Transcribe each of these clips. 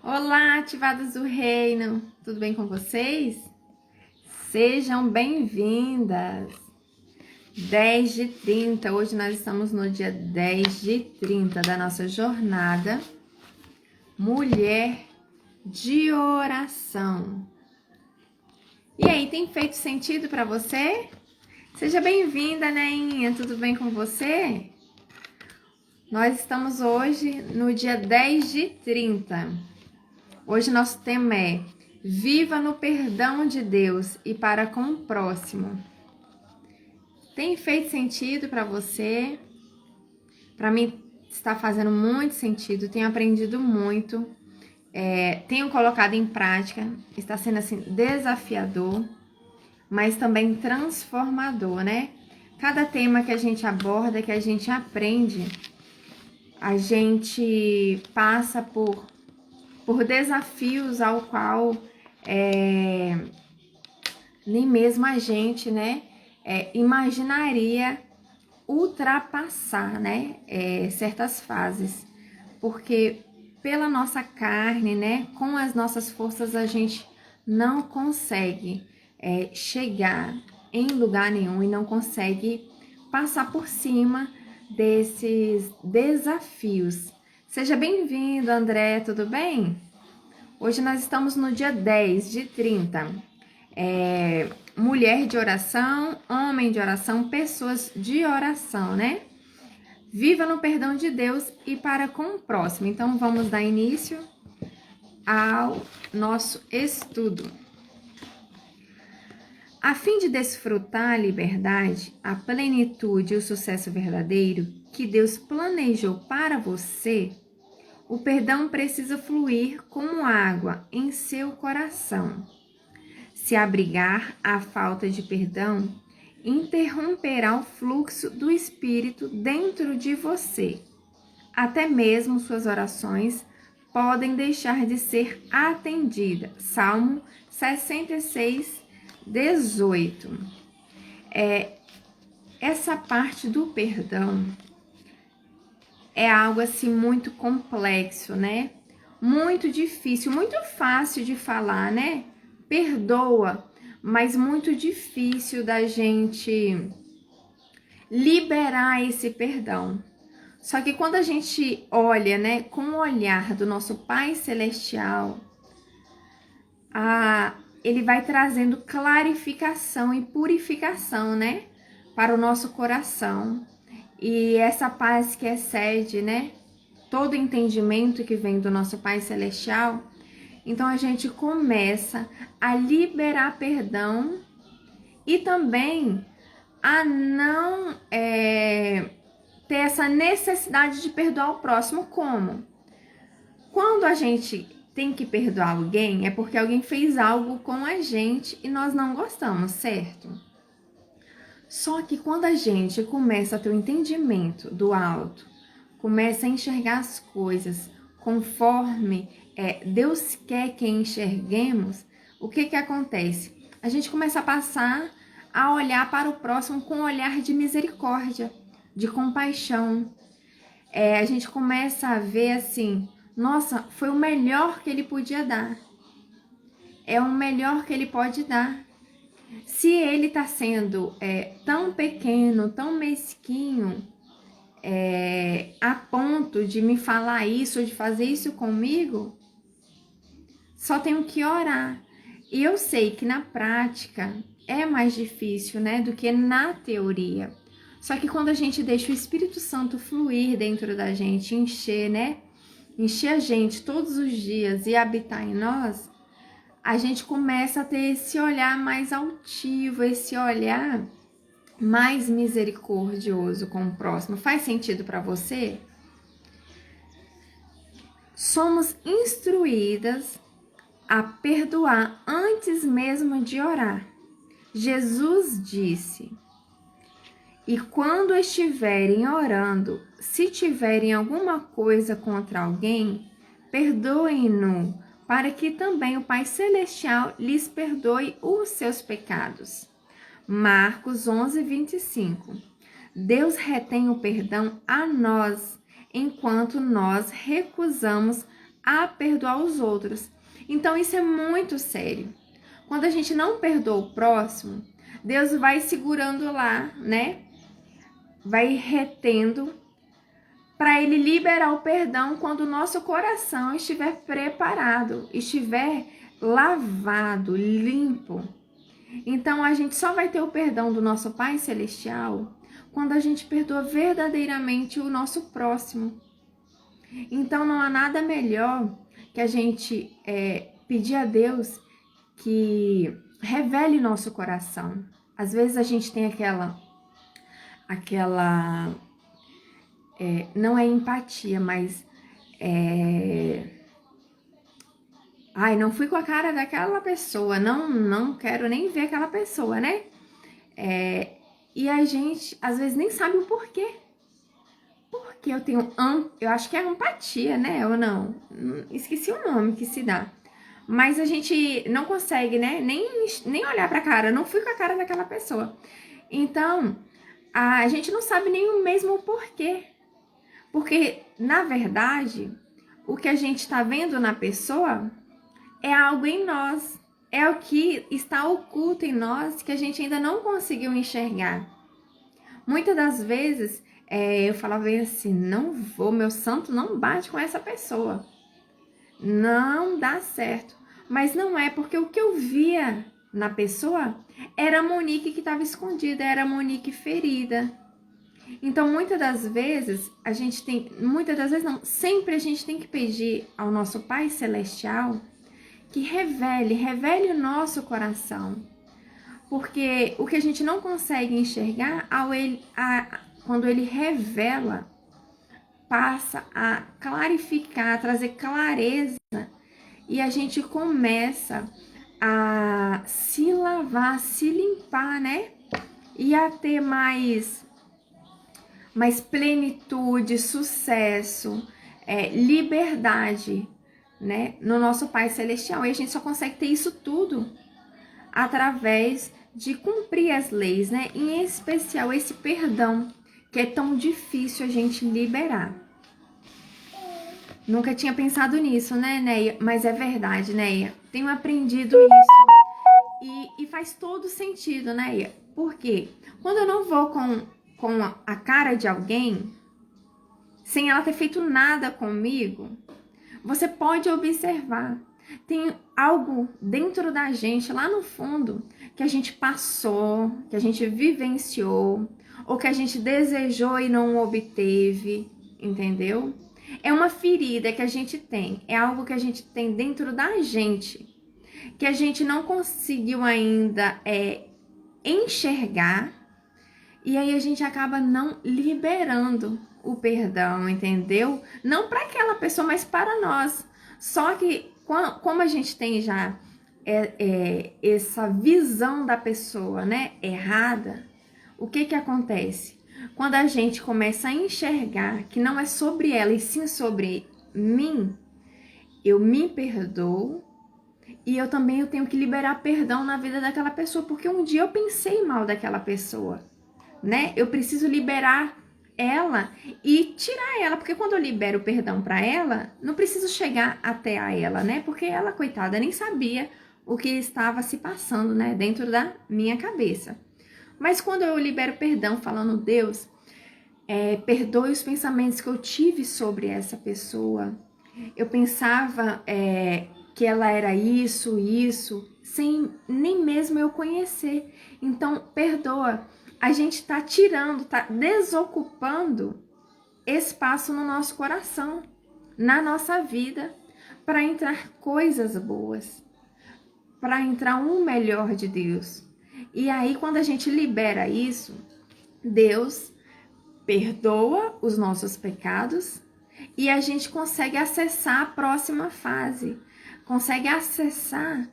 Olá, ativadas do reino! Tudo bem com vocês? Sejam bem-vindas! 10h30, hoje nós estamos no dia 10h30 da nossa jornada Mulher de Oração. E aí, tem feito sentido para você? Seja bem-vinda, Neinha! Tudo bem com você? Nós estamos hoje no dia 10h30. Hoje nosso tema é Viva no perdão de Deus e para com o próximo. Tem feito sentido para você? Para mim está fazendo muito sentido, tenho aprendido muito, tenho colocado em prática, está sendo assim desafiador, mas também transformador, né? Cada tema que a gente aborda, que a gente aprende, a gente passa por desafios ao qual nem mesmo a gente, né, imaginaria ultrapassar, né, certas fases, porque pela nossa carne, né, com as nossas forças a gente não consegue chegar em lugar nenhum e não consegue passar por cima desses desafios. Seja bem-vindo, André, tudo bem? Hoje nós estamos no dia 10/30. Mulher de oração, homem de oração, pessoas de oração, né? Viva no perdão de Deus e para com o próximo. Então, vamos dar início ao nosso estudo. A fim de desfrutar a liberdade, a plenitude e o sucesso verdadeiro que Deus planejou para você, o perdão precisa fluir como água em seu coração. Se abrigar a falta de perdão, interromperá o fluxo do Espírito dentro de você. Até mesmo suas orações podem deixar de ser atendidas. Salmo 66:18. Essa parte do perdão é algo assim muito complexo, né? Muito difícil, muito fácil de falar, né? Perdoa, mas muito difícil da gente liberar esse perdão. Só que quando a gente olha, né, com o olhar do nosso Pai Celestial, ele vai trazendo clarificação e purificação, né, para o nosso coração. E essa paz que excede, né, todo entendimento que vem do nosso Pai Celestial, então a gente começa a liberar perdão e também a não ter essa necessidade de perdoar o próximo. Como? Quando a gente tem que perdoar alguém, é porque alguém fez algo com a gente e nós não gostamos, certo? Só que quando a gente começa a ter o entendimento do alto, começa a enxergar as coisas conforme Deus quer que enxerguemos, o que acontece? A gente começa a passar a olhar para o próximo com um olhar de misericórdia, de compaixão. A gente começa a ver assim, nossa, foi o melhor que ele podia dar. É o melhor que ele pode dar. Se ele está sendo tão pequeno, tão mesquinho, a ponto de me falar isso, de fazer isso comigo, só tenho que orar. E eu sei que na prática é mais difícil, né, do que na teoria. Só que quando a gente deixa o Espírito Santo fluir dentro da gente, encher, né, encher a gente todos os dias e habitar em nós, a gente começa a ter esse olhar mais altivo, esse olhar mais misericordioso com o próximo. Faz sentido para você? Somos instruídas a perdoar antes mesmo de orar. Jesus disse: e quando estiverem orando, se tiverem alguma coisa contra alguém, perdoem-no, para que também o Pai Celestial lhes perdoe os seus pecados. Marcos 11:25. Deus retém o perdão a nós, enquanto nós recusamos a perdoar os outros. Então isso é muito sério. Quando a gente não perdoa o próximo, Deus vai segurando lá, né? Vai retendo para ele liberar o perdão quando o nosso coração estiver preparado, estiver lavado, limpo. Então a gente só vai ter o perdão do nosso Pai Celestial quando a gente perdoa verdadeiramente o nosso próximo. Então não há nada melhor que a gente pedir a Deus que revele nosso coração. Às vezes a gente tem aquela não é empatia, mas ai, não fui com a cara daquela pessoa, não quero nem ver aquela pessoa, né? E a gente às vezes nem sabe o porquê. Porque eu acho que é empatia, né? Ou não? Esqueci o nome que se dá. Mas a gente não consegue, né? Nem olhar pra cara. Eu não fui com a cara daquela pessoa. Então, a gente não sabe nem o mesmo porquê. Porque, na verdade, o que a gente está vendo na pessoa é algo em nós. É o que está oculto em nós que a gente ainda não conseguiu enxergar. Muitas das vezes, eu falava assim, meu santo não bate com essa pessoa. Não dá certo. Mas não é, porque o que eu via na pessoa era a Monique que estava escondida, era a Monique ferida. Então, muitas das vezes não, sempre a gente tem que pedir ao nosso Pai Celestial que revele o nosso coração. Porque o que a gente não consegue enxergar, quando ele revela, passa a clarificar, a trazer clareza, e a gente começa a se lavar, a se limpar, né? E a ter mais plenitude, sucesso, liberdade, né? No nosso Pai Celestial. E a gente só consegue ter isso tudo através de cumprir as leis, né? Em especial esse perdão, que é tão difícil a gente liberar. Nunca tinha pensado nisso, né, Neia? Mas é verdade, Neia. Tenho aprendido isso e faz todo sentido, Neia. Por quê? Quando eu não vou com a cara de alguém, sem ela ter feito nada comigo, você pode observar. Tem algo dentro da gente, lá no fundo, que a gente passou, que a gente vivenciou, ou que a gente desejou e não obteve, entendeu? É uma ferida que a gente tem, é algo que a gente tem dentro da gente, que a gente não conseguiu ainda enxergar, e aí a gente acaba não liberando o perdão, entendeu? Não para aquela pessoa, mas para nós. Só que como a gente tem já essa visão da pessoa, né, errada, o que acontece? Quando a gente começa a enxergar que não é sobre ela e sim sobre mim, eu me perdoo e eu tenho que liberar perdão na vida daquela pessoa, porque um dia eu pensei mal daquela pessoa, né? Eu preciso liberar ela e tirar ela, porque quando eu libero o perdão para ela, não preciso chegar até a ela, né? Porque ela, coitada, nem sabia o que estava se passando, né, dentro da minha cabeça. Mas quando eu libero perdão, falando, Deus, perdoe os pensamentos que eu tive sobre essa pessoa. Eu pensava que ela era isso, sem nem mesmo eu conhecer. Então, perdoa. A gente está tirando, está desocupando espaço no nosso coração, na nossa vida, para entrar coisas boas, para entrar um melhor de Deus. E aí, quando a gente libera isso, Deus perdoa os nossos pecados e a gente consegue acessar a próxima fase, consegue acessar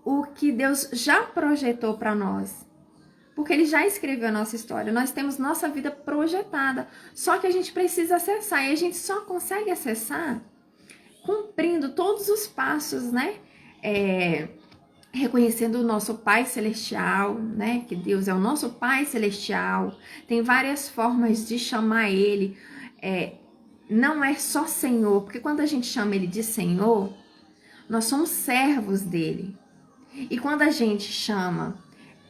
o que Deus já projetou para nós. Porque ele já escreveu a nossa história, nós temos nossa vida projetada, só que a gente precisa acessar, e a gente só consegue acessar cumprindo todos os passos, né? Reconhecendo o nosso Pai Celestial, né? Que Deus é o nosso Pai Celestial, tem várias formas de chamar Ele, não é só Senhor, porque quando a gente chama ele de Senhor, nós somos servos dele. E quando a gente chama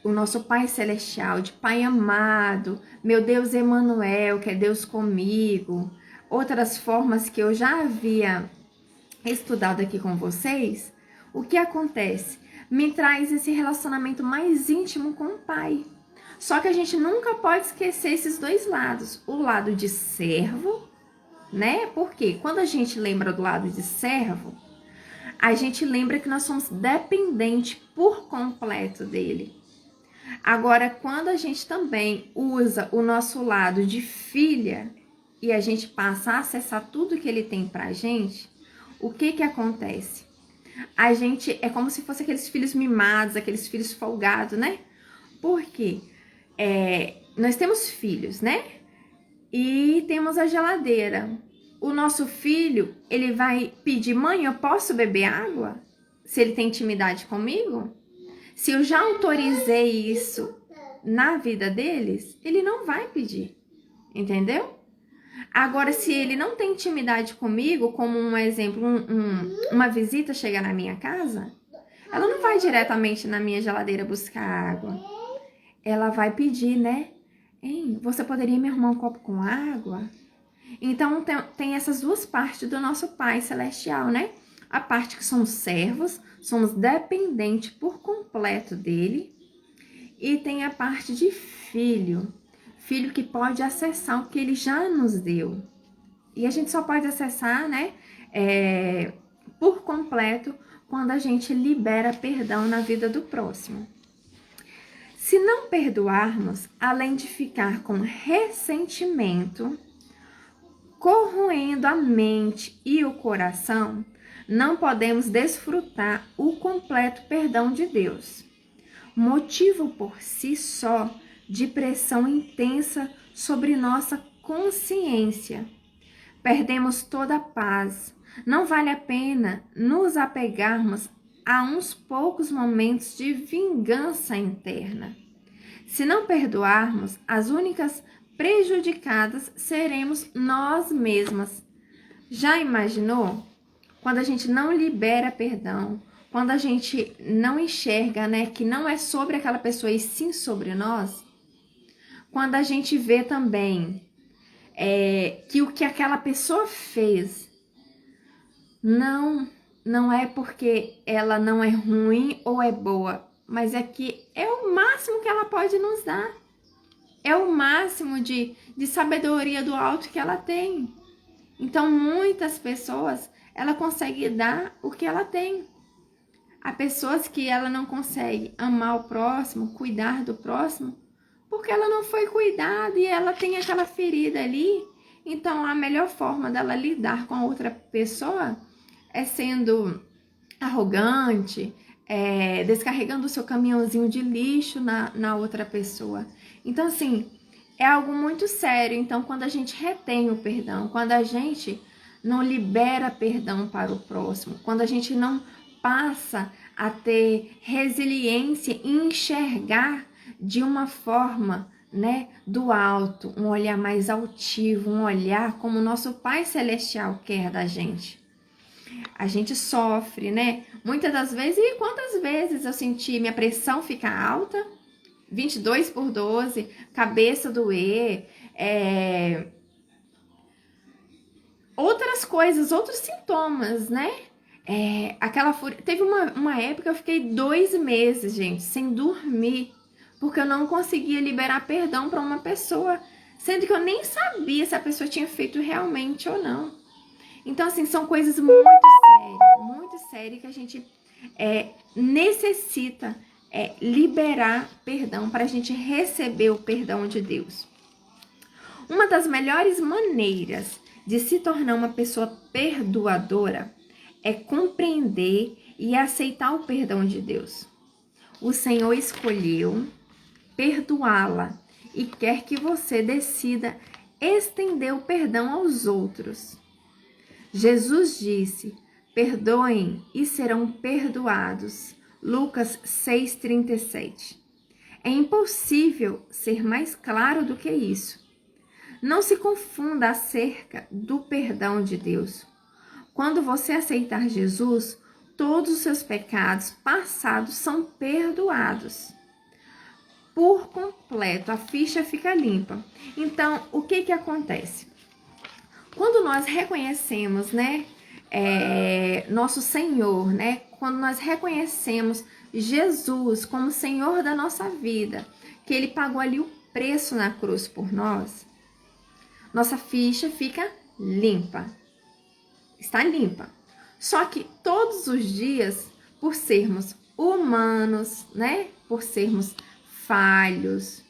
o nosso Pai Celestial de Pai amado, meu Deus Emanuel, que é Deus comigo, outras formas que eu já havia estudado aqui com vocês, o que acontece? Me traz esse relacionamento mais íntimo com o Pai. Só que a gente nunca pode esquecer esses dois lados. O lado de servo, né? Porque quando a gente lembra do lado de servo, a gente lembra que nós somos dependentes por completo dele. Agora, quando a gente também usa o nosso lado de filha e a gente passa a acessar tudo que ele tem pra gente, o que que acontece? A gente é como se fosse aqueles filhos mimados, aqueles filhos folgados, né? Por quê? Nós temos filhos, né? E temos a geladeira. O nosso filho, ele vai pedir, mãe, eu posso beber água? Se ele tem intimidade comigo? Se eu já autorizei isso na vida deles, ele não vai pedir, entendeu? Agora, se ele não tem intimidade comigo, como um exemplo, uma visita chega na minha casa, ela não vai diretamente na minha geladeira buscar água. Ela vai pedir, né? Hein, você poderia me arrumar um copo com água? Então, tem essas duas partes do nosso Pai Celestial, né? A parte que somos servos, somos dependentes por completo dele. E tem a parte de filho. Filho que pode acessar o que ele já nos deu. E a gente só pode acessar, né? Por completo, quando a gente libera perdão na vida do próximo. Se não perdoarmos, além de ficar com ressentimento, corroendo a mente e o coração, não podemos desfrutar o completo perdão de Deus. Motivo por si só de pressão intensa sobre nossa consciência. Perdemos toda a paz. Não vale a pena nos apegarmos a uns poucos momentos de vingança interna. Se não perdoarmos, as únicas prejudicadas seremos nós mesmas. Já imaginou? Quando a gente não libera perdão, quando a gente não enxerga, né, que não é sobre aquela pessoa e sim sobre nós, quando a gente vê também que o que aquela pessoa fez não é porque ela não é ruim ou é boa, mas é que é o máximo que ela pode nos dar. É o máximo de sabedoria do alto que ela tem. Então, muitas pessoas, ela consegue dar o que ela tem. Há pessoas que ela não consegue amar o próximo, cuidar do próximo, porque ela não foi cuidada e ela tem aquela ferida ali. Então, a melhor forma dela lidar com a outra pessoa é sendo arrogante, descarregando o seu caminhãozinho de lixo na outra pessoa. Então, assim, é algo muito sério. Então, quando a gente retém o perdão, quando a gente não libera perdão para o próximo, quando a gente não passa a ter resiliência e enxergar de uma forma, né, do alto, um olhar mais altivo, um olhar como o nosso Pai Celestial quer da gente. A gente sofre, né? Muitas das vezes, e quantas vezes eu senti minha pressão ficar alta? 22/12, cabeça doer, outras coisas, outros sintomas, né? Aquela fúria. Teve uma época que eu fiquei 2 meses, gente, sem dormir, porque eu não conseguia liberar perdão para uma pessoa, sendo que eu nem sabia se a pessoa tinha feito realmente ou não. Então, assim, são coisas muito sérias que a gente necessita liberar perdão para a gente receber o perdão de Deus. Uma das melhores maneiras de se tornar uma pessoa perdoadora é compreender e aceitar o perdão de Deus. O Senhor escolheu perdoá-la e quer que você decida estender o perdão aos outros. Jesus disse: perdoem e serão perdoados. Lucas 6,37. É impossível ser mais claro do que isso. Não se confunda acerca do perdão de Deus. Quando você aceitar Jesus, todos os seus pecados passados são perdoados por completo, a ficha fica limpa. Então, o que acontece? Quando nós reconhecemos, né, nosso Senhor, né, quando nós reconhecemos Jesus como Senhor da nossa vida, que Ele pagou ali o preço na cruz por nós, nossa ficha fica limpa, está limpa. Só que todos os dias, por sermos humanos, né, por sermos falhos,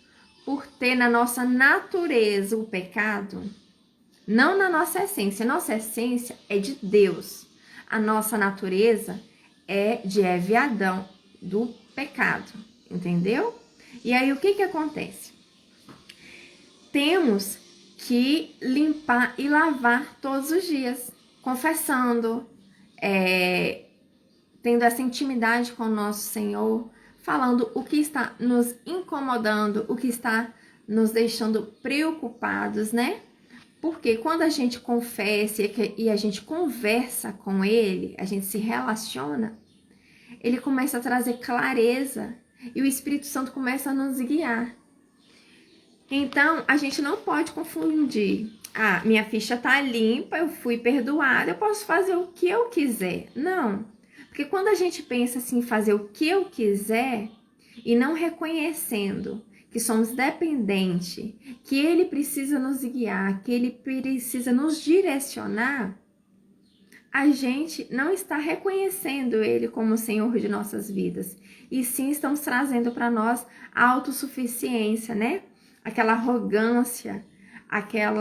por ter na nossa natureza o pecado, não na nossa essência. Nossa essência é de Deus. A nossa natureza é de Eva e Adão, do pecado, entendeu? E aí o que acontece? Temos que limpar e lavar todos os dias, confessando, tendo essa intimidade com o nosso Senhor, falando o que está nos incomodando, o que está nos deixando preocupados, né? Porque quando a gente confessa e a gente conversa com Ele, a gente se relaciona, Ele começa a trazer clareza e o Espírito Santo começa a nos guiar. Então, a gente não pode confundir. Ah, minha ficha tá limpa, eu fui perdoada, eu posso fazer o que eu quiser. Não. Porque quando a gente pensa assim, fazer o que eu quiser e não reconhecendo que somos dependentes, que Ele precisa nos guiar, que Ele precisa nos direcionar, a gente não está reconhecendo Ele como o Senhor de nossas vidas. E sim estamos trazendo para nós a autossuficiência, né? Aquela arrogância, aquele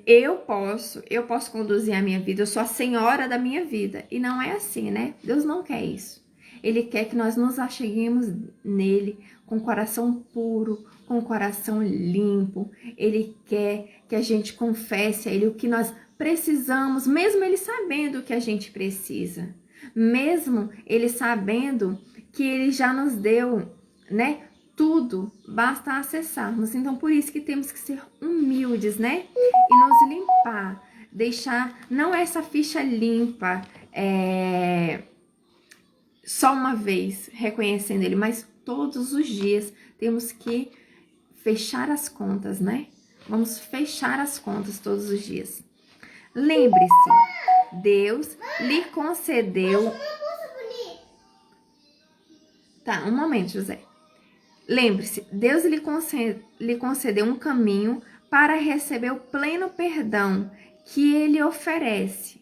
eu posso conduzir a minha vida, eu sou a senhora da minha vida. E não é assim, né? Deus não quer isso. Ele quer que nós nos acheguemos nele com o coração puro, com o coração limpo. Ele quer que a gente confesse a Ele o que nós precisamos, mesmo Ele sabendo o que a gente precisa. Mesmo Ele sabendo que Ele já nos deu, né? Tudo, basta acessarmos. Então, por isso que temos que ser humildes, né? E nos limpar. Deixar, não essa ficha limpa, só uma vez reconhecendo Ele, mas todos os dias temos que fechar as contas, né? Vamos fechar as contas todos os dias. Lembre-se, Deus lhe concedeu... Tá, um momento, José. Lembre-se, Deus lhe concedeu um caminho para receber o pleno perdão que Ele oferece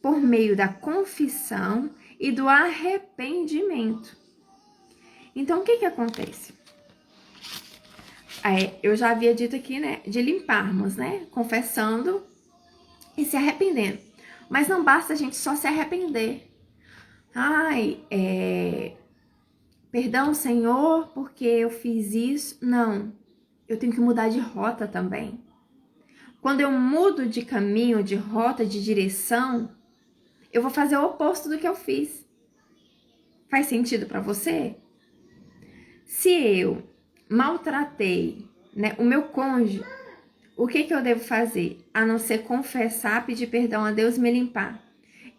por meio da confissão e do arrependimento. Então, o que acontece? Eu já havia dito aqui, né, de limparmos, né, confessando e se arrependendo. Mas não basta a gente só se arrepender. Perdão, Senhor, porque eu fiz isso. Não, eu tenho que mudar de rota também. Quando eu mudo de caminho, de rota, de direção, eu vou fazer o oposto do que eu fiz. Faz sentido para você? Se eu maltratei, né, o meu cônjuge, o que eu devo fazer? A não ser confessar, pedir perdão a Deus e me limpar.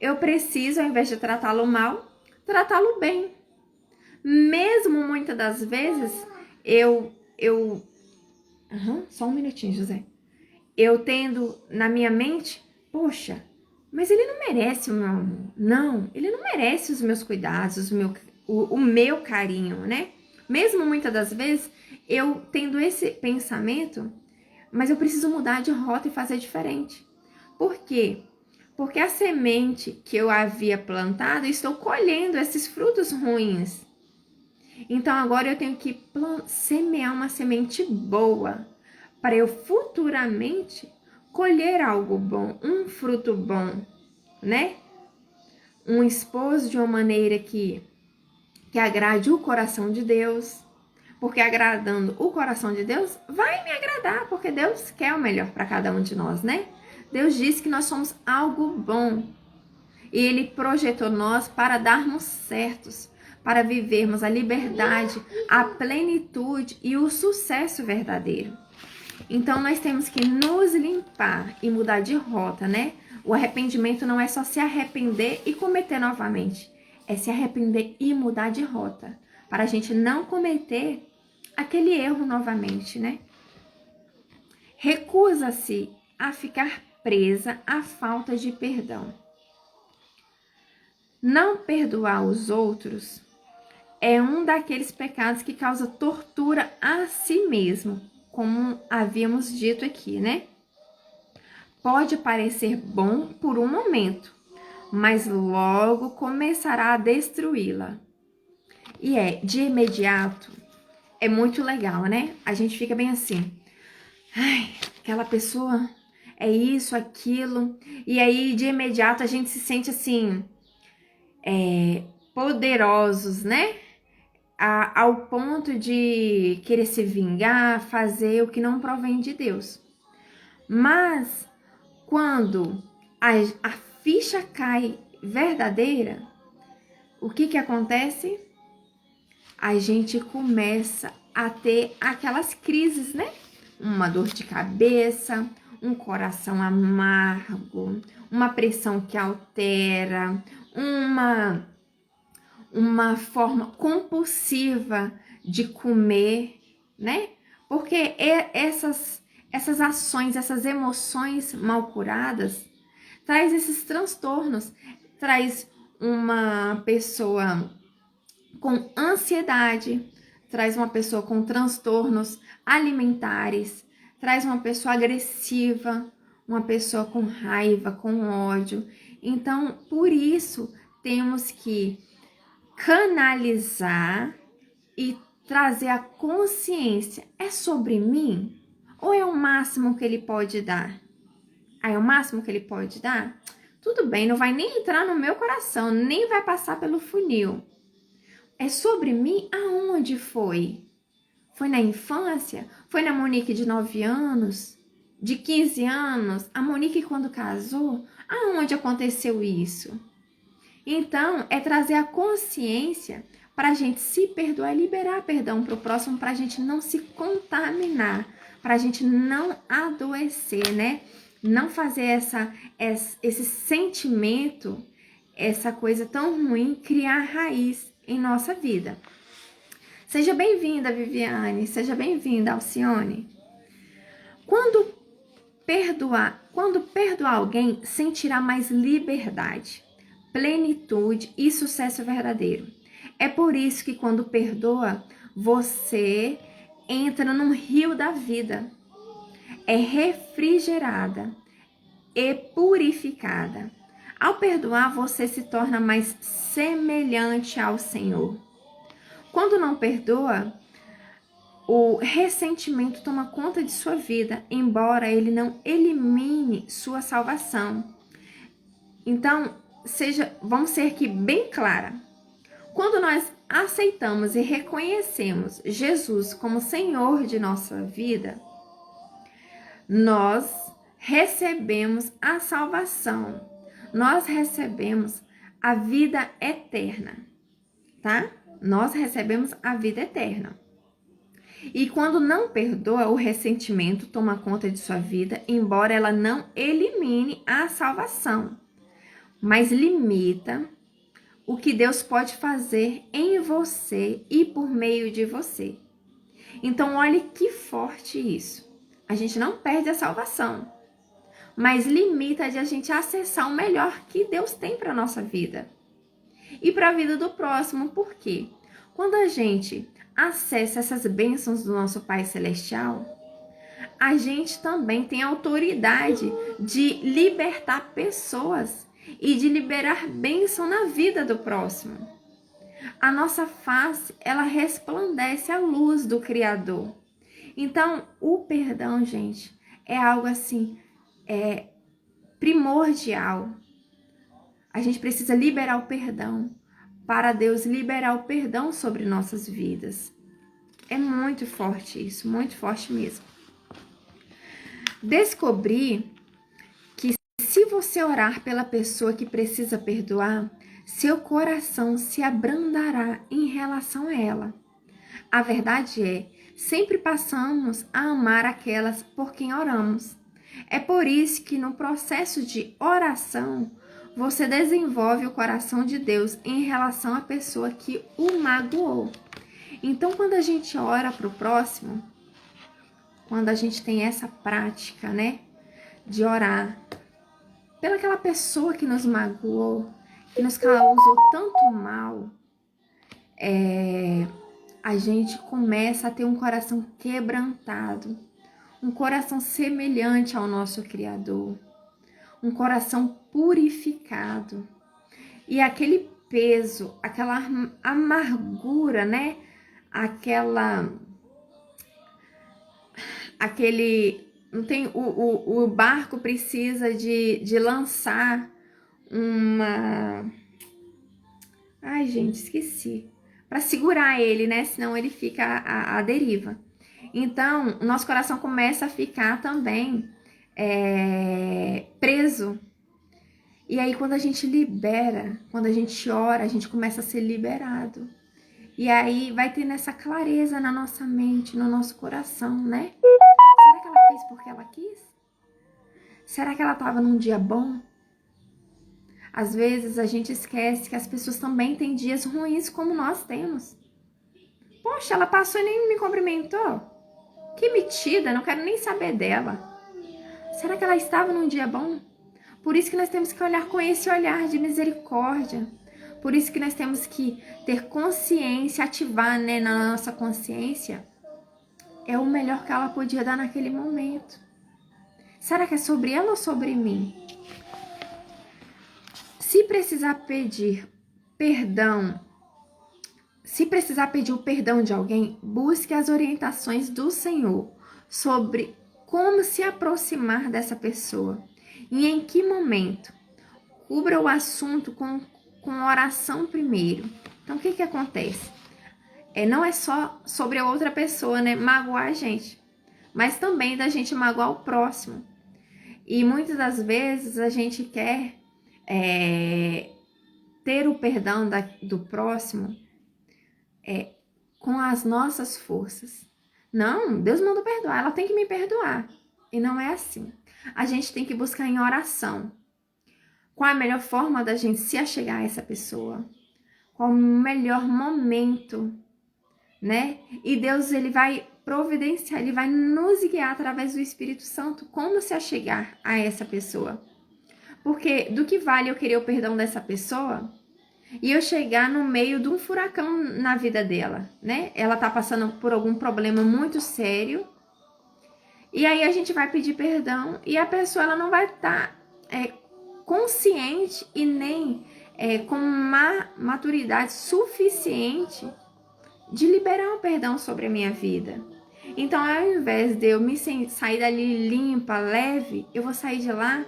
Eu preciso, ao invés de tratá-lo mal, tratá-lo bem. Mesmo muitas das vezes, só um minutinho, José. Eu tendo na minha mente, poxa, mas ele não merece o meu amor. Não, ele não merece os meus cuidados, o meu carinho, né? Mesmo muitas das vezes, eu tendo esse pensamento, mas eu preciso mudar de rota e fazer diferente. Por quê? Porque a semente que eu havia plantado, eu estou colhendo esses frutos ruins. Então agora eu tenho que semear uma semente boa para eu futuramente colher algo bom, um fruto bom, né? Um esposo de uma maneira que agrade o coração de Deus, porque agradando o coração de Deus vai me agradar, porque Deus quer o melhor para cada um de nós, né? Deus diz que nós somos algo bom e Ele projetou nós para darmos certos, para vivermos a liberdade, a plenitude e o sucesso verdadeiro. Então, nós temos que nos limpar e mudar de rota, né? O arrependimento não é só se arrepender e cometer novamente. É se arrepender e mudar de rota. Para a gente não cometer aquele erro novamente, né? Recusa-se a ficar presa à falta de perdão. Não perdoar os outros é um daqueles pecados que causa tortura a si mesmo, como havíamos dito aqui, né? Pode parecer bom por um momento, mas logo começará a destruí-la. E de imediato, é muito legal, né? A gente fica bem assim, ai, aquela pessoa é isso, aquilo, e aí de imediato a gente se sente assim, poderosos, né? Ao ponto de querer se vingar, fazer o que não provém de Deus. Mas quando a ficha cai verdadeira, o que acontece? A gente começa a ter aquelas crises, né? Uma dor de cabeça, um coração amargo, uma pressão que altera, uma forma compulsiva de comer, né? Porque essas ações, essas emoções mal curadas, traz esses transtornos, traz uma pessoa com ansiedade, traz uma pessoa com transtornos alimentares, traz uma pessoa agressiva, uma pessoa com raiva, com ódio. Então, por isso, temos que canalizar e trazer a consciência. É sobre mim? Ou é o máximo que ele pode dar? É o máximo que ele pode dar? Tudo bem, não vai nem entrar no meu coração, nem vai passar pelo funil. É sobre mim? Aonde foi? Foi na infância? Foi na Monique de 9 anos? De 15 anos? A Monique quando casou? Aonde aconteceu isso? Então, é trazer a consciência para a gente se perdoar e liberar perdão para o próximo, para a gente não se contaminar, para a gente não adoecer, né? Não fazer esse sentimento, essa coisa tão ruim, criar raiz em nossa vida. Seja bem-vinda, Viviane. Seja bem-vinda, Alcione. Quando perdoar alguém, sentirá mais liberdade, plenitude e sucesso verdadeiro. É por isso que quando perdoa, você entra num rio da vida. É refrigerada e purificada. Ao perdoar, você se torna mais semelhante ao Senhor. Quando não perdoa, o ressentimento toma conta de sua vida, embora ele não elimine sua salvação. Então, vamos ser aqui bem clara. Quando nós aceitamos e reconhecemos Jesus como Senhor de nossa vida, nós recebemos a salvação. Nós recebemos a vida eterna, tá? Nós recebemos a vida eterna. E quando não perdoa, o ressentimento toma conta de sua vida, embora ela não elimine a salvação, mas limita o que Deus pode fazer em você e por meio de você. Então, olhe que forte isso. A gente não perde a salvação, mas limita de a gente acessar o melhor que Deus tem para nossa vida e para a vida do próximo. Por quê? Quando a gente acessa essas bênçãos do nosso Pai Celestial, a gente também tem autoridade de libertar pessoas e de liberar bênção na vida do próximo. A nossa face, ela resplandece a luz do Criador. Então, o perdão, gente, é algo assim, primordial. A gente precisa liberar o perdão para Deus liberar o perdão sobre nossas vidas. É muito forte isso, muito forte mesmo. Descobri que se você orar pela pessoa que precisa perdoar, seu coração se abrandará em relação a ela. A verdade é, sempre passamos a amar aquelas por quem oramos. É por isso que no processo de oração, você desenvolve o coração de Deus em relação à pessoa que o magoou. Então, quando a gente ora para o próximo, quando a gente tem essa prática, né, de orar pelaquela pessoa que nos magoou, que nos causou tanto mal, a gente começa a ter um coração quebrantado, um coração semelhante ao nosso Criador, um coração purificado. E aquele peso, aquela amargura, né? Não tem, o barco precisa de lançar uma... Ai, gente, esqueci. Para segurar ele, né? Senão ele fica à deriva. Então, o nosso coração começa a ficar também preso. E aí, quando a gente libera, quando a gente ora, a gente começa a ser liberado. E aí, vai tendo essa clareza na nossa mente, no nosso coração, né? Será que ela fez porque ela quis? Será que ela estava num dia bom? Às vezes, a gente esquece que as pessoas também têm dias ruins como nós temos. Poxa, ela passou e nem me cumprimentou. Que metida, não quero nem saber dela. Será que ela estava num dia bom? Por isso que nós temos que olhar com esse olhar de misericórdia. Por isso que nós temos que ter consciência, ativar, né, na nossa consciência. É o melhor que ela podia dar naquele momento. Será que é sobre ela ou sobre mim? Se precisar pedir perdão, se precisar pedir o perdão de alguém, busque as orientações do Senhor sobre como se aproximar dessa pessoa e em que momento. Cubra o assunto com oração primeiro. Então, o que acontece? Não é só sobre a outra pessoa, né, magoar a gente, mas também da gente magoar o próximo. E muitas das vezes a gente quer ter o perdão do próximo com as nossas forças. Não, Deus mandou perdoar, ela tem que me perdoar. E não é assim. A gente tem que buscar em oração. Qual a melhor forma da gente se achegar a essa pessoa? Qual o melhor momento, né? E Deus, ele vai providenciar, ele vai nos guiar através do Espírito Santo como se achegar a essa pessoa. Porque do que vale eu querer o perdão dessa pessoa e eu chegar no meio de um furacão na vida dela, né? Ela tá passando por algum problema muito sério e aí a gente vai pedir perdão e a pessoa ela não vai estar consciente e nem com maturidade suficiente de liberar o perdão sobre a minha vida. Então, ao invés de eu sair dali limpa, leve, eu vou sair de lá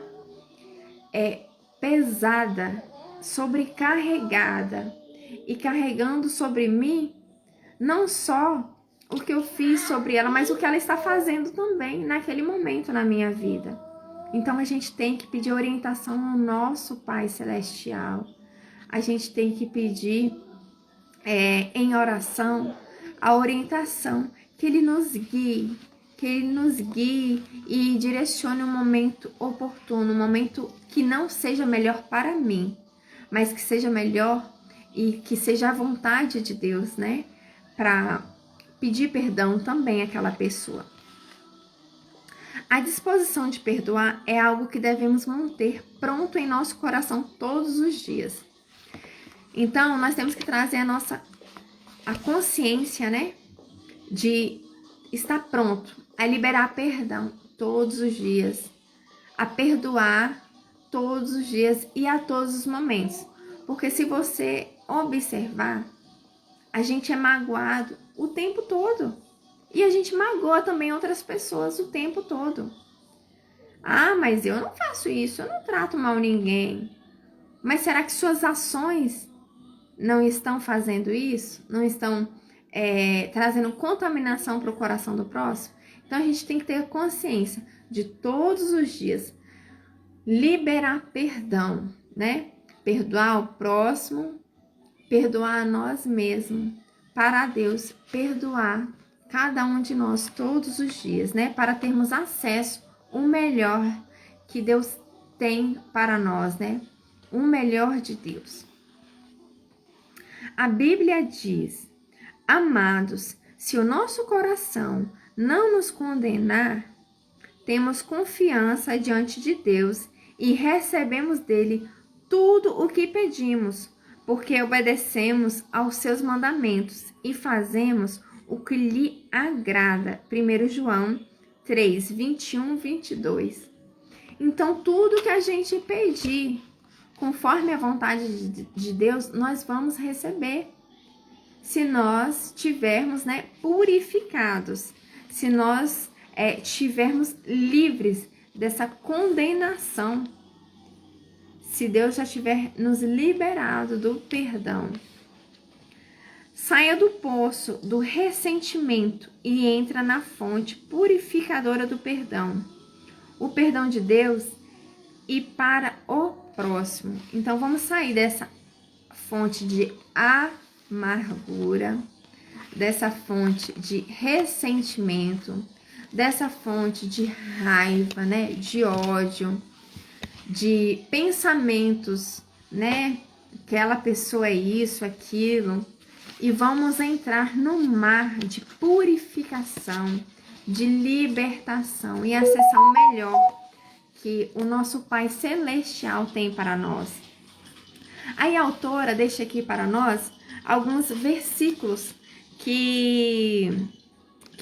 pesada, sobrecarregada e carregando sobre mim não só o que eu fiz sobre ela, mas o que ela está fazendo também naquele momento na minha vida. Então a gente tem que pedir orientação ao nosso Pai Celestial. A gente tem que pedir em oração a orientação, que Ele nos guie, e direcione um momento oportuno, um momento que não seja melhor para mim, mas que seja melhor e que seja a vontade de Deus, né? Para pedir perdão também àquela pessoa. A disposição de perdoar é algo que devemos manter pronto em nosso coração todos os dias. Então, nós temos que trazer a consciência, né? De estar pronto a liberar perdão todos os dias, a perdoar todos os dias e a todos os momentos. Porque se você observar, a gente é magoado o tempo todo. E a gente magoa também outras pessoas o tempo todo. Ah, mas eu não faço isso, eu não trato mal ninguém. Mas será que suas ações não estão fazendo isso? Não estão trazendo contaminação para o coração do próximo? Então a gente tem que ter consciência de todos os dias liberar perdão, né? Perdoar o próximo, perdoar a nós mesmos, para Deus perdoar cada um de nós todos os dias, né? Para termos acesso ao melhor que Deus tem para nós, né? O melhor de Deus. A Bíblia diz: amados, se o nosso coração não nos condenar, temos confiança diante de Deus e recebemos dele tudo o que pedimos, porque obedecemos aos seus mandamentos e fazemos o que lhe agrada. 1 João 3, 21, 22. Então, tudo que a gente pedir, conforme a vontade de Deus, nós vamos receber. Se nós tivermos, né, purificados, se nós tivermos livres dessa condenação, se Deus já tiver nos liberado do perdão. Saia do poço do ressentimento e entra na fonte purificadora do perdão. O perdão de Deus e para o próximo. Então vamos sair dessa fonte de amargura, dessa fonte de ressentimento, dessa fonte de raiva, né, de ódio, de pensamentos, né, aquela pessoa é isso, aquilo, e vamos entrar no mar de purificação, de libertação e acessar o melhor que o nosso Pai Celestial tem para nós. Aí a autora deixa aqui para nós alguns versículos que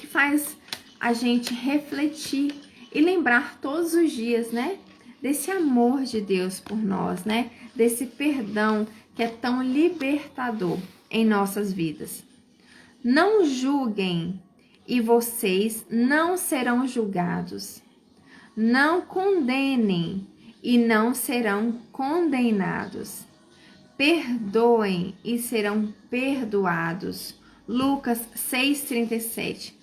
faz a gente refletir e lembrar todos os dias, né, desse amor de Deus por nós, né, desse perdão que é tão libertador em nossas vidas. Não julguem e vocês não serão julgados. Não condenem e não serão condenados. Perdoem e serão perdoados. Lucas 6,37.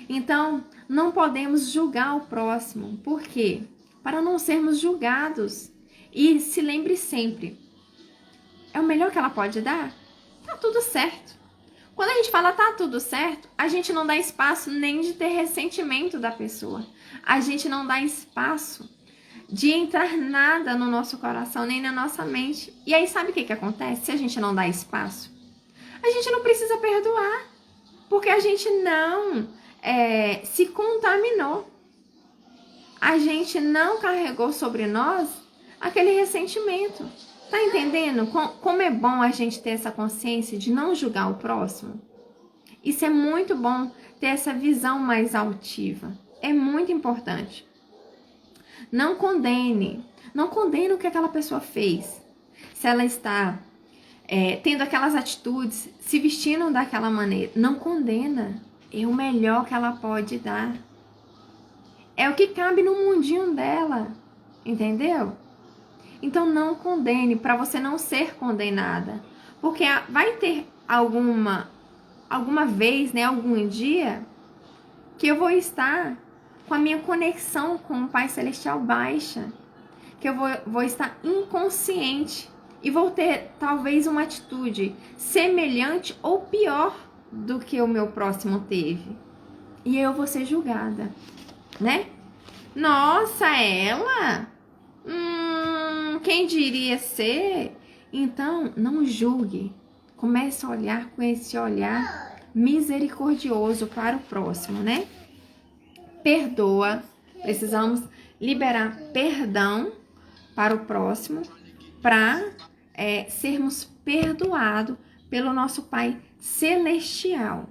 Então, não podemos julgar o próximo. Por quê? Para não sermos julgados. E se lembre sempre, é o melhor que ela pode dar? Tá tudo certo. Quando a gente fala tá tudo certo, a gente não dá espaço nem de ter ressentimento da pessoa. A gente não dá espaço de entrar nada no nosso coração, nem na nossa mente. E aí sabe o que acontece? Se a gente não dá espaço, a gente não precisa perdoar, porque a gente não se contaminou. A gente não carregou sobre nós aquele ressentimento. Tá entendendo como é bom a gente ter essa consciência de não julgar o próximo? Isso é muito bom, ter essa visão mais altiva. É muito importante. Não condene. Não condene o que aquela pessoa fez. Se ela está tendo aquelas atitudes, se vestindo daquela maneira, não condena. É o melhor que ela pode dar. É o que cabe no mundinho dela. Entendeu? Então não condene, para você não ser condenada. Porque vai ter alguma vez, né, algum dia, que eu vou estar com a minha conexão com o Pai Celestial baixa. Que eu vou estar inconsciente. E vou ter talvez uma atitude semelhante ou pior do que o meu próximo teve. E eu vou ser julgada, né? Nossa, ela? Quem diria ser? Então, não julgue. Comece a olhar com esse olhar misericordioso para o próximo, né? Perdoa. Precisamos liberar perdão para o próximo, para sermos perdoados pelo nosso Pai Celestial.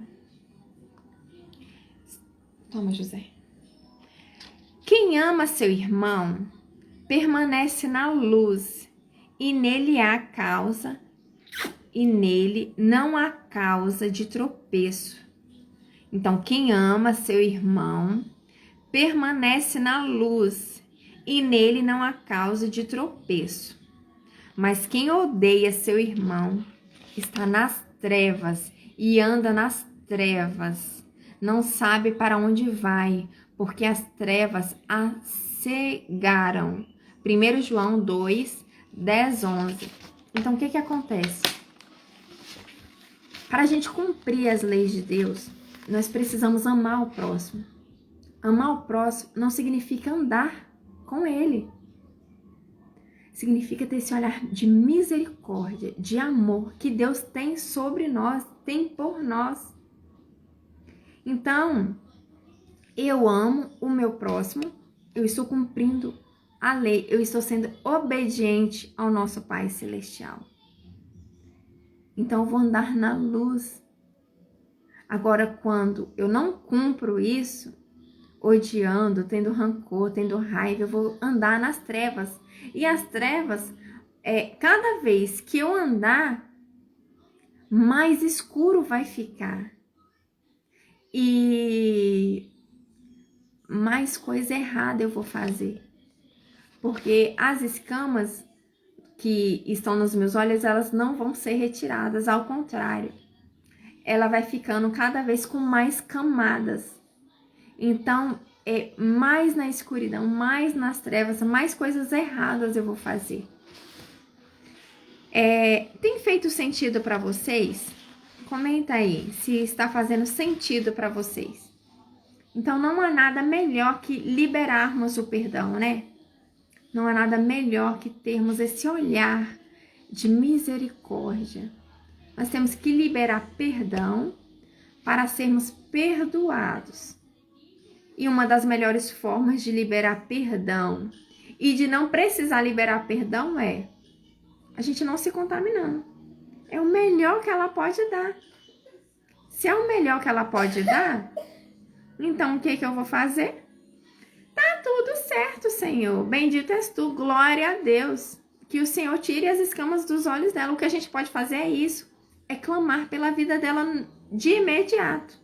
Toma, José. Quem ama seu irmão permanece na luz, e nele não há causa de tropeço. Então, quem ama seu irmão permanece na luz, e nele não há causa de tropeço. Mas quem odeia seu irmão está nas trevas e anda nas trevas. Não sabe para onde vai, porque as trevas a cegaram. 1 João 2, 10, 11. Então, o que acontece? Para a gente cumprir as leis de Deus, nós precisamos amar o próximo. Amar o próximo não significa andar com ele. Significa ter esse olhar de misericórdia, de amor que Deus tem sobre nós, tem por nós. Então, eu amo o meu próximo, eu estou cumprindo a lei, eu estou sendo obediente ao nosso Pai Celestial. Então, eu vou andar na luz. Agora, quando eu não cumpro isso, odiando, tendo rancor, tendo raiva, eu vou andar nas trevas. E as trevas, cada vez que eu andar, mais escuro vai ficar. E mais coisa errada eu vou fazer. Porque as escamas que estão nos meus olhos, elas não vão ser retiradas, ao contrário. Ela vai ficando cada vez com mais camadas. Então, mais na escuridão, mais nas trevas, mais coisas erradas eu vou fazer. Tem feito sentido para vocês? Comenta aí se está fazendo sentido para vocês. Então, não há nada melhor que liberarmos o perdão, né? Não há nada melhor que termos esse olhar de misericórdia. Nós temos que liberar perdão para sermos perdoados. E uma das melhores formas de liberar perdão e de não precisar liberar perdão é a gente não se contaminando. É o melhor que ela pode dar. Se é o melhor que ela pode dar, então o que eu vou fazer? Tá tudo certo, Senhor. Bendito és tu, glória a Deus. Que o Senhor tire as escamas dos olhos dela. O que a gente pode fazer é isso. É clamar pela vida dela de imediato.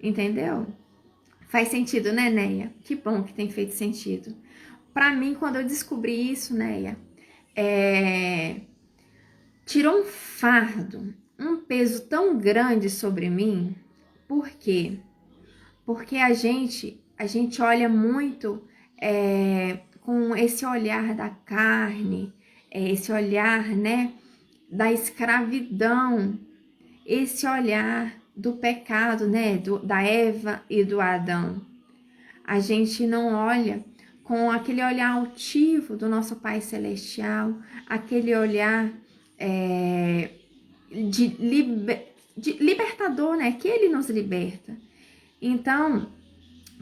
Entendeu? Faz sentido, né, Neia? Que bom que tem feito sentido. Pra mim, quando eu descobri isso, Neia, tirou um fardo, um peso tão grande sobre mim. Por quê? Porque a gente olha muito com esse olhar da carne, esse olhar, né, da escravidão, esse olhar do pecado, né, da Eva e do Adão. A gente não olha com aquele olhar altivo do nosso Pai Celestial, aquele olhar de libertador, né, que Ele nos liberta. Então,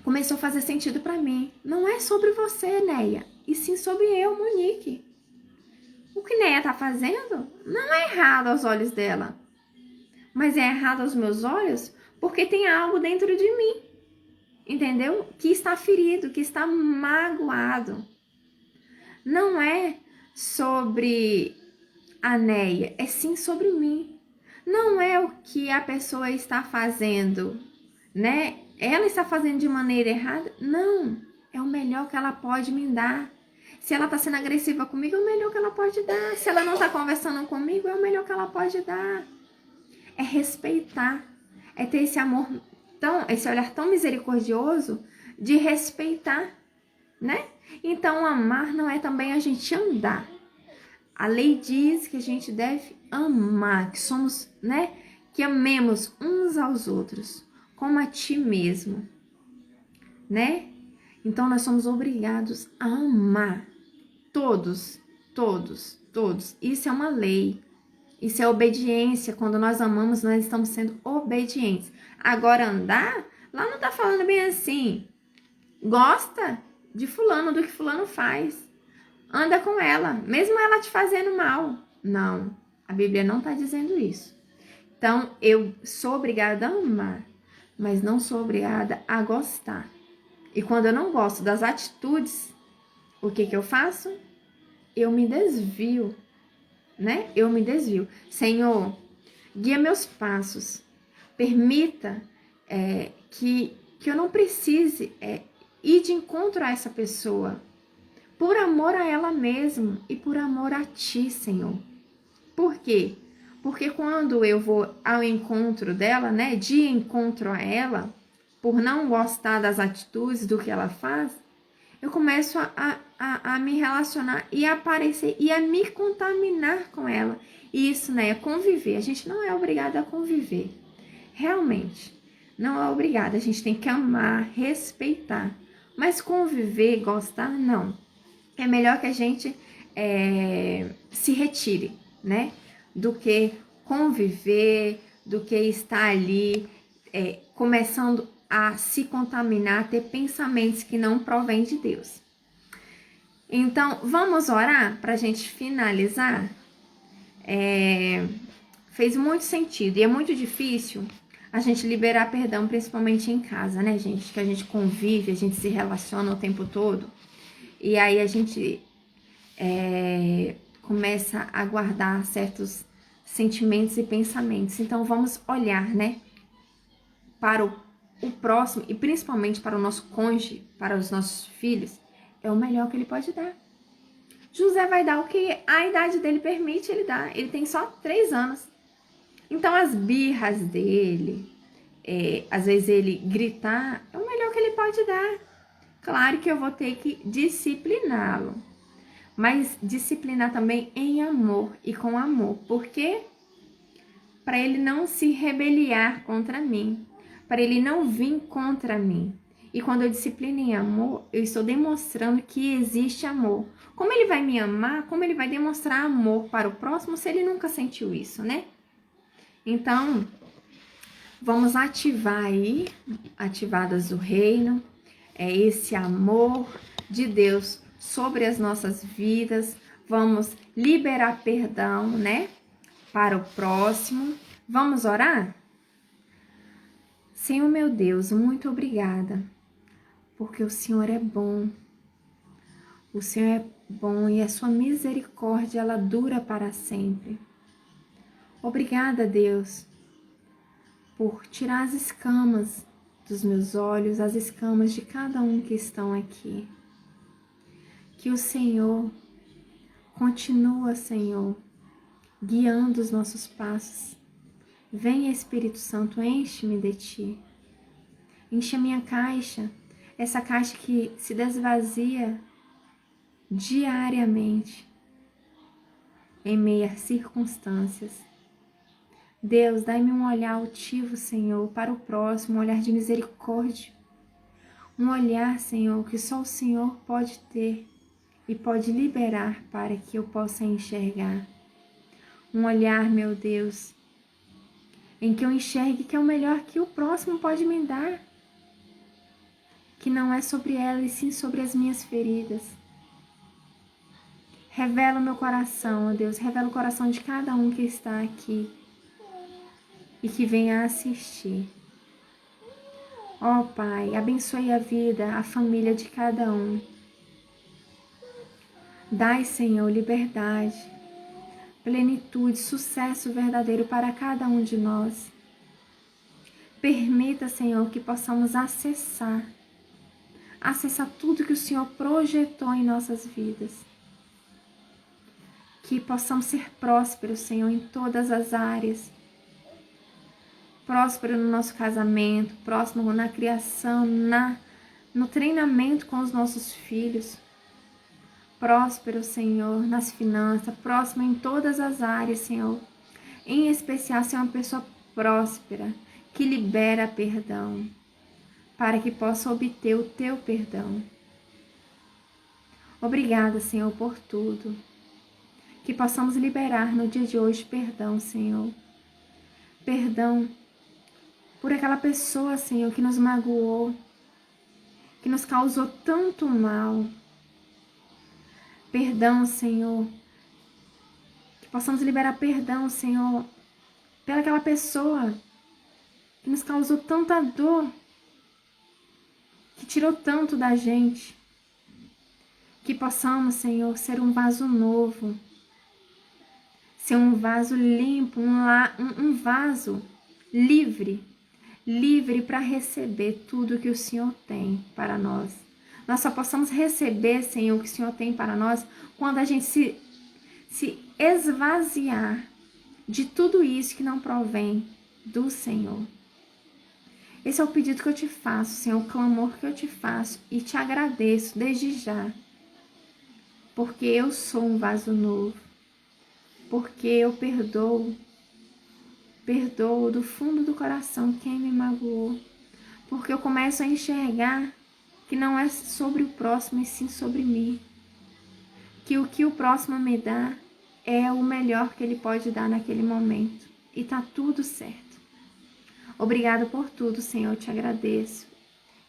começou a fazer sentido para mim. Não é sobre você, Neia, e sim sobre eu, Monique. O que Neia tá fazendo não é errado aos olhos dela, mas é errado aos meus olhos porque tem algo dentro de mim, entendeu? Que está ferido, que está magoado. Não é sobre a Neia, é sim sobre mim. Não é o que a pessoa está fazendo, né? Ela está fazendo de maneira errada? Não, é o melhor que ela pode me dar. Se ela está sendo agressiva comigo, é o melhor que ela pode dar. Se ela não está conversando comigo, é o melhor que ela pode dar. É respeitar, é ter esse amor, esse olhar tão misericordioso de respeitar, né? Então, amar não é também a gente andar. A lei diz que a gente deve amar, que somos, né? Que amemos uns aos outros, como a ti mesmo, né? Então, nós somos obrigados a amar todos, todos, todos. Isso é uma lei. Isso é obediência. Quando nós amamos, nós estamos sendo obedientes. Agora, andar, lá não tá falando bem assim. Gosta de fulano, do que fulano faz. Anda com ela, mesmo ela te fazendo mal. Não, a Bíblia não tá dizendo isso. Então, eu sou obrigada a amar, mas não sou obrigada a gostar. E quando eu não gosto das atitudes, o que eu faço? Eu me desvio, né? Eu me desvio. Senhor, guia meus passos. Permita que eu não precise ir de encontro a essa pessoa. Por amor a ela mesma e por amor a ti, Senhor. Por quê? Porque quando eu vou ao encontro dela, né? De encontro a ela, por não gostar das atitudes, do que ela faz, eu começo a me relacionar e a aparecer e a me contaminar com ela. E isso, né, é conviver. A gente não é obrigado a conviver. Realmente, não é obrigado, a gente tem que amar, respeitar. Mas conviver, gostar, não. É melhor que a gente se retire, né? Do que conviver, do que estar ali começando a se contaminar, ter pensamentos que não provêm de Deus. Então, vamos orar para a gente finalizar? Fez muito sentido e é muito difícil a gente liberar perdão, principalmente em casa, né, gente? Que a gente convive, a gente se relaciona o tempo todo. E aí a gente começa a guardar certos sentimentos e pensamentos. Então, vamos olhar, né, para o próximo e principalmente para o nosso cônjuge, para os nossos filhos, é o melhor que ele pode dar. José vai dar o que a idade dele permite ele dar. Ele tem só 3 anos. Então, as birras dele, às vezes ele gritar, é o melhor que ele pode dar. Claro que eu vou ter que discipliná-lo, mas disciplinar também em amor e com amor. Por quê? Para ele não se rebeliar contra mim, para ele não vir contra mim. E quando eu disciplino em amor, eu estou demonstrando que existe amor. Como ele vai me amar, como ele vai demonstrar amor para o próximo se ele nunca sentiu isso, né? Então, vamos ativar aí, ativadas do reino, esse amor de Deus sobre as nossas vidas. Vamos liberar perdão, né? Para o próximo. Vamos orar? Senhor meu Deus, muito obrigada, porque o Senhor é bom. O Senhor é bom e a sua misericórdia, ela dura para sempre. Obrigada, Deus, por tirar as escamas dos meus olhos, as escamas de cada um que estão aqui. Que o Senhor continua, Senhor, guiando os nossos passos. Vem, Espírito Santo, enche-me de Ti. Enche a minha caixa, essa caixa que se desvazia diariamente, em meio a circunstâncias. Deus, dai-me um olhar altivo, Senhor, para o próximo, um olhar de misericórdia. Um olhar, Senhor, que só o Senhor pode ter e pode liberar para que eu possa enxergar. Um olhar, meu Deus, em que eu enxergue que é o melhor que o próximo pode me dar. Que não é sobre ela e sim sobre as minhas feridas. Revela o meu coração, ó Deus, revela o coração de cada um que está aqui e que venha assistir. Ó Pai, abençoe a vida, a família de cada um. Dai, Senhor, liberdade, plenitude, sucesso verdadeiro para cada um de nós. Permita, Senhor, que possamos acessar tudo que o Senhor projetou em nossas vidas. Que possamos ser prósperos, Senhor, em todas as áreas. Próspero no nosso casamento, próximo na criação, no treinamento com os nossos filhos. Próspero, Senhor, nas finanças, próximo em todas as áreas, Senhor. Em especial, ser uma pessoa próspera, que libera perdão, para que possa obter o Teu perdão. Obrigada, Senhor, por tudo. Que possamos liberar no dia de hoje perdão, Senhor. Perdão por aquela pessoa, Senhor, que nos magoou, que nos causou tanto mal. Perdão, Senhor. Que possamos liberar perdão, Senhor, pelaquela pessoa que nos causou tanta dor, que tirou tanto da gente. Que possamos, Senhor, ser um vaso novo, ser um vaso limpo, um vaso livre para receber tudo que o Senhor tem para nós. Nós só possamos receber, Senhor, o que o Senhor tem para nós quando a gente se esvaziar de tudo isso que não provém do Senhor. Esse é o pedido que eu te faço, Senhor, o clamor que eu te faço e te agradeço desde já, porque eu sou um vaso novo, porque eu perdoo do fundo do coração quem me magoou. porque eu começo a enxergar que não é sobre o próximo, e sim sobre mim. Que o próximo me dá é o melhor que ele pode dar naquele momento. E tá tudo certo. Obrigado por tudo, Senhor, eu te agradeço.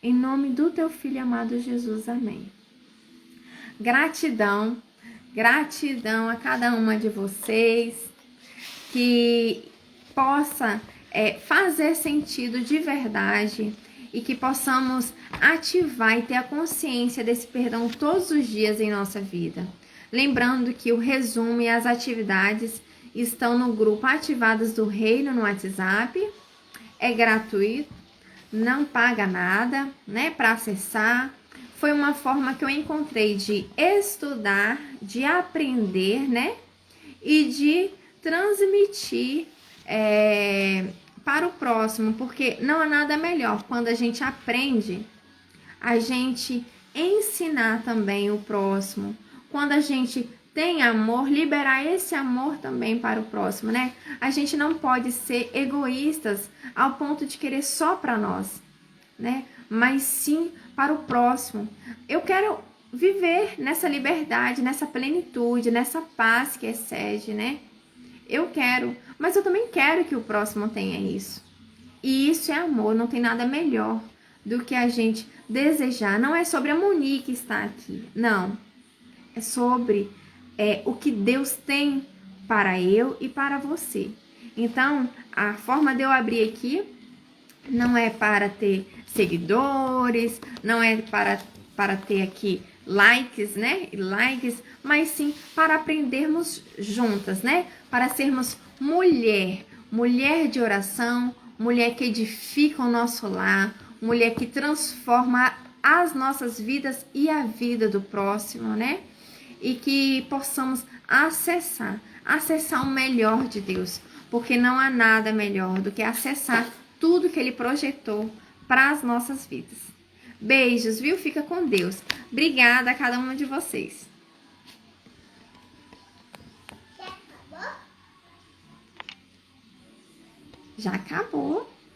Em nome do teu Filho amado Jesus, amém. Gratidão, gratidão a cada uma de vocês, que possa fazer sentido de verdade e que possamos ativar e ter a consciência desse perdão todos os dias em nossa vida. Lembrando que o resumo e as atividades estão no grupo Ativadas do Reino no WhatsApp, é gratuito, não paga nada, né, para acessar. Foi uma forma que eu encontrei de estudar, de aprender, né, e de transmitir para o próximo, porque não há nada melhor quando a gente aprende, a gente ensinar também o próximo. Quando a gente tem amor, liberar esse amor também para o próximo, né? A gente não pode ser egoístas ao ponto de querer só para nós, né? Mas sim para o próximo. Eu quero viver nessa liberdade, nessa plenitude, nessa paz que excede, né? Eu quero, mas eu também quero que o próximo tenha isso. E isso é amor, não tem nada melhor do que a gente desejar. Não é sobre a Monique que está aqui, não. É sobre o que Deus tem para eu e para você. Então, a forma de eu abrir aqui não é para ter seguidores, não é para ter aqui likes, né? Likes, mas sim para aprendermos juntas, né? Para sermos mulher de oração, mulher que edifica o nosso lar, mulher que transforma as nossas vidas e a vida do próximo, né? E que possamos acessar o melhor de Deus, porque não há nada melhor do que acessar tudo que Ele projetou para as nossas vidas. Beijos, viu? Fica com Deus. Obrigada a cada uma de vocês. Já acabou?